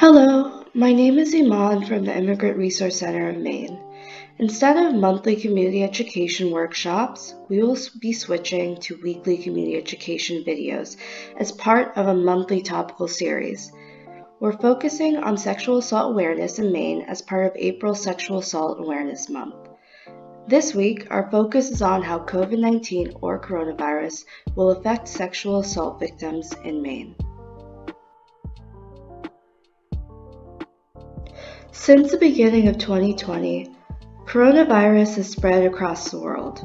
Hello, my name is Iman from the Immigrant Resource Center of Maine. Instead of monthly community education workshops, we will be switching to weekly community education videos as part of a monthly topical series. We're focusing on sexual assault awareness in Maine as part of April's Sexual Assault Awareness Month. This week, our focus is on how COVID-19 or coronavirus will affect sexual assault victims in Maine. Since the beginning of 2020, coronavirus has spread across the world.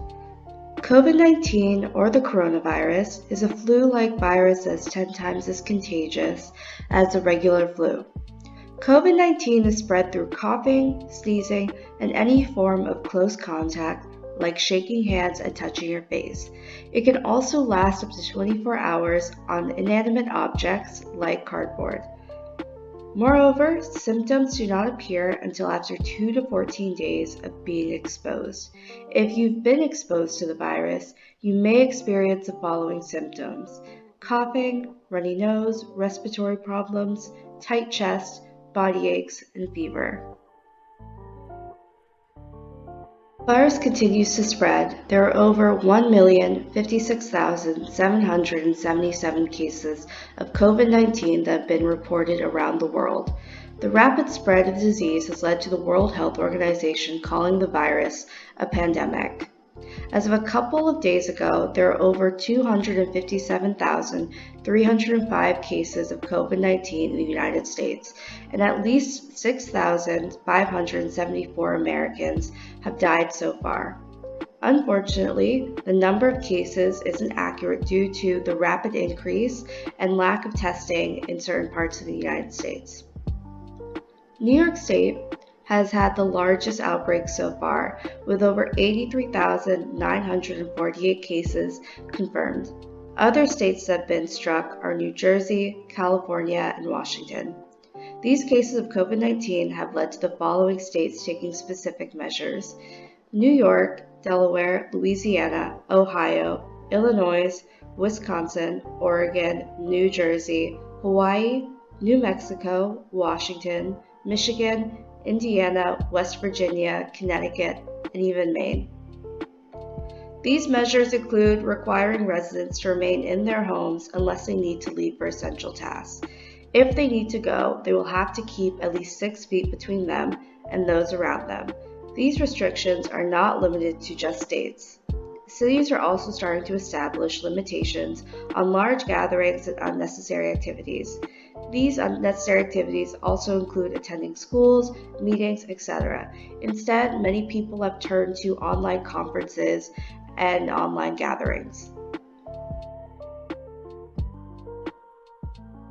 COVID-19, or the coronavirus, is a flu-like virus that is 10 times as contagious as the regular flu. COVID-19 is spread through coughing, sneezing, and any form of close contact, like shaking hands and touching your face. It can also last up to 24 hours on inanimate objects like cardboard. Moreover, symptoms do not appear until after 2 to 14 days of being exposed. If you've been exposed to the virus, you may experience the following symptoms: coughing, runny nose, respiratory problems, tight chest, body aches, and fever. The virus continues to spread. There are over 1,056,777 cases of COVID-19 that have been reported around the world. The rapid spread of the disease has led to the World Health Organization calling the virus a pandemic. As of a couple of days ago, there are over 257,305 cases of COVID-19 in the United States, and at least 6,574 Americans have died so far. Unfortunately, the number of cases isn't accurate due to the rapid increase and lack of testing in certain parts of the United States. New York State has had the largest outbreak so far, with over 83,948 cases confirmed. Other states that have been struck are New Jersey, California, and Washington. These cases of COVID-19 have led to the following states taking specific measures: New York, Delaware, Louisiana, Ohio, Illinois, Wisconsin, Oregon, New Jersey, Hawaii, New Mexico, Washington, Michigan, Indiana, West Virginia, Connecticut, and even Maine. These measures include requiring residents to remain in their homes unless they need to leave for essential tasks. If they need to go, they will have to keep at least 6 feet between them and those around them. These restrictions are not limited to just states. Cities are also starting to establish limitations on large gatherings and unnecessary activities. These unnecessary activities also include attending schools, meetings, etc. Instead, many people have turned to online conferences and online gatherings.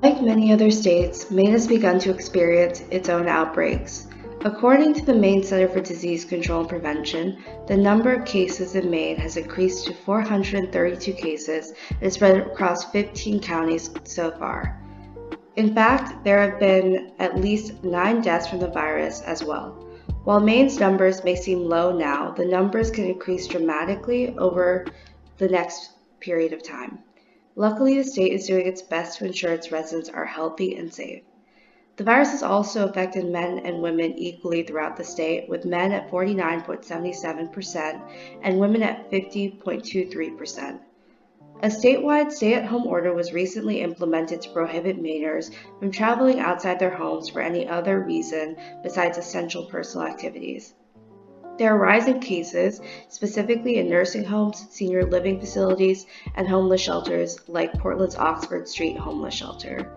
Like many other states, Maine has begun to experience its own outbreaks. According to the Maine Center for Disease Control and Prevention, the number of cases in Maine has increased to 432 cases and is spread across 15 counties so far. In fact, there have been at least 9 deaths from the virus as well. While Maine's numbers may seem low now, the numbers can increase dramatically over the next period of time. Luckily, the state is doing its best to ensure its residents are healthy and safe. The virus has also affected men and women equally throughout the state, with men at 49.77% and women at 50.23%. A statewide stay-at-home order was recently implemented to prohibit Mainers from traveling outside their homes for any other reason besides essential personal activities. There are rising cases, specifically in nursing homes, senior living facilities, and homeless shelters like Portland's Oxford Street Homeless Shelter.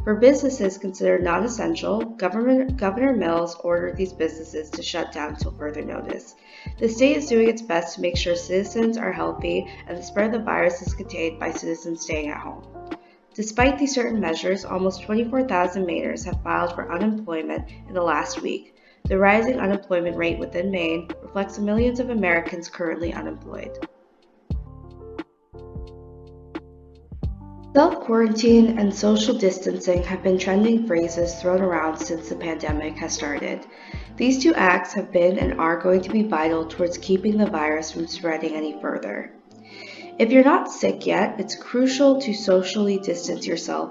For businesses considered non-essential, Governor Mills ordered these businesses to shut down until further notice. The state is doing its best to make sure citizens are healthy and the spread of the virus is contained by citizens staying at home. Despite these certain measures, almost 24,000 Mainers have filed for unemployment in the last week. The rising unemployment rate within Maine reflects the millions of Americans currently unemployed. Self-quarantine and social distancing have been trending phrases thrown around since the pandemic has started. These two acts have been and are going to be vital towards keeping the virus from spreading any further. If you're not sick yet, it's crucial to socially distance yourself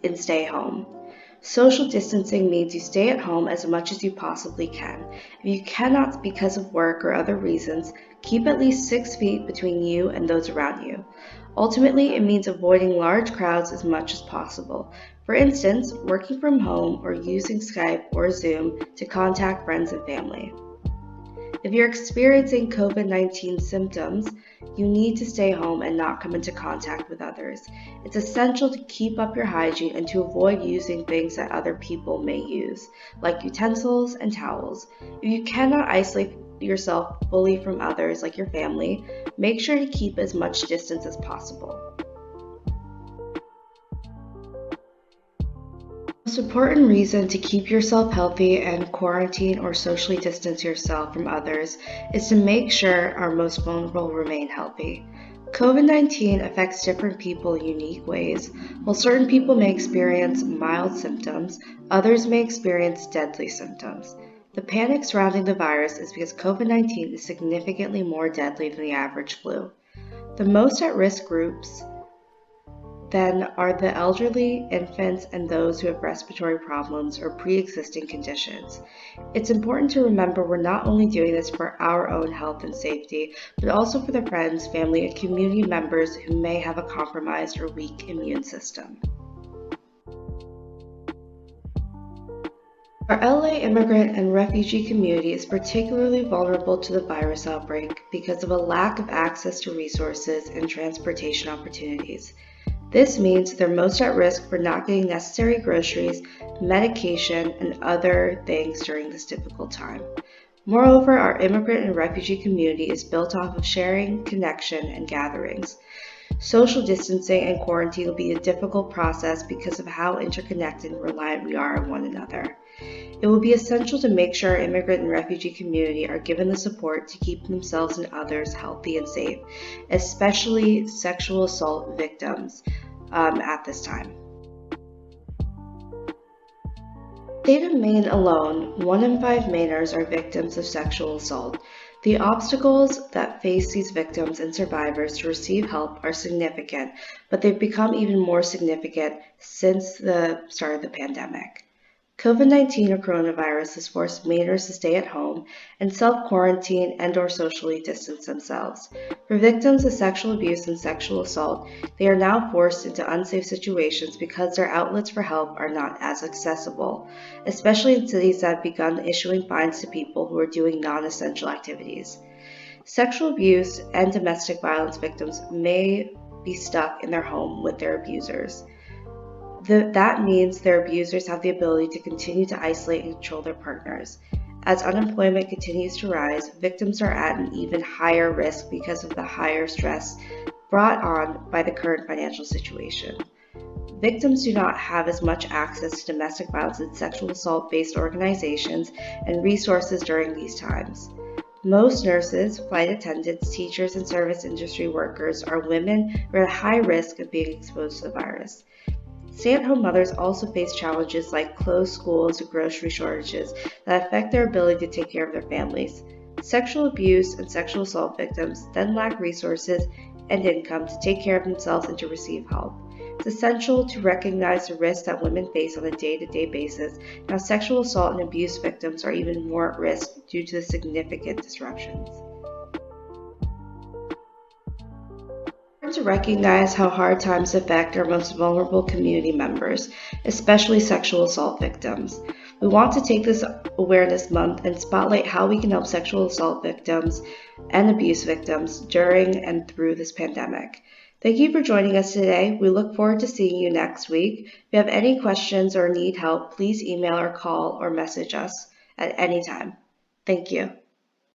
and stay home. Social distancing means you stay at home as much as you possibly can. If you cannot because of work or other reasons, keep at least 6 feet between you and those around you. Ultimately, it means avoiding large crowds as much as possible. For instance, working from home or using Skype or Zoom to contact friends and family. If you're experiencing COVID-19 symptoms, you need to stay home and not come into contact with others. It's essential to keep up your hygiene and to avoid using things that other people may use, like utensils and towels. If you cannot isolate yourself fully from others, like your family, make sure to keep as much distance as possible. The most important reason to keep yourself healthy and quarantine or socially distance yourself from others is to make sure our most vulnerable remain healthy. COVID-19 affects different people in unique ways. While certain people may experience mild symptoms, others may experience deadly symptoms. The panic surrounding the virus is because COVID-19 is significantly more deadly than the average flu. The most at-risk groups then are the elderly, infants, and those who have respiratory problems or pre-existing conditions. It's important to remember we're not only doing this for our own health and safety, but also for the friends, family, and community members who may have a compromised or weak immune system. Our LA immigrant and refugee community is particularly vulnerable to the virus outbreak because of a lack of access to resources and transportation opportunities. This means they're most at risk for not getting necessary groceries, medication, and other things during this difficult time. Moreover, our immigrant and refugee community is built off of sharing, connection, and gatherings. Social distancing and quarantine will be a difficult process because of how interconnected and reliant we are on one another. It will be essential to make sure our immigrant and refugee community are given the support to keep themselves and others healthy and safe, especially sexual assault victims at this time. In the state of Maine alone, 1 in 5 Mainers are victims of sexual assault. The obstacles that face these victims and survivors to receive help are significant, but they've become even more significant since the start of the pandemic. COVID-19 or coronavirus has forced Mainers to stay at home and self-quarantine and/or socially distance themselves. For victims of sexual abuse and sexual assault, they are now forced into unsafe situations because their outlets for help are not as accessible, especially in cities that have begun issuing fines to people who are doing non-essential activities. Sexual abuse and domestic violence victims may be stuck in their home with their abusers. That means their abusers have the ability to continue to isolate and control their partners. As unemployment continues to rise, victims are at an even higher risk because of the higher stress brought on by the current financial situation. Victims do not have as much access to domestic violence and sexual assault-based organizations and resources during these times. Most nurses, flight attendants, teachers, and service industry workers are women who are at high risk of being exposed to the virus. Stay-at-home mothers also face challenges like closed schools and grocery shortages that affect their ability to take care of their families. Sexual abuse and sexual assault victims then lack resources and income to take care of themselves and to receive help. It's essential to recognize the risks that women face on a day-to-day basis and how sexual assault and abuse victims are even more at risk due to the significant disruptions. To recognize how hard times affect our most vulnerable community members, especially sexual assault victims. We want to take this Awareness Month and spotlight how we can help sexual assault victims and abuse victims during and through this pandemic. Thank you for joining us today. We look forward to seeing you next week. If you have any questions or need help, please email or call or message us at any time. Thank you.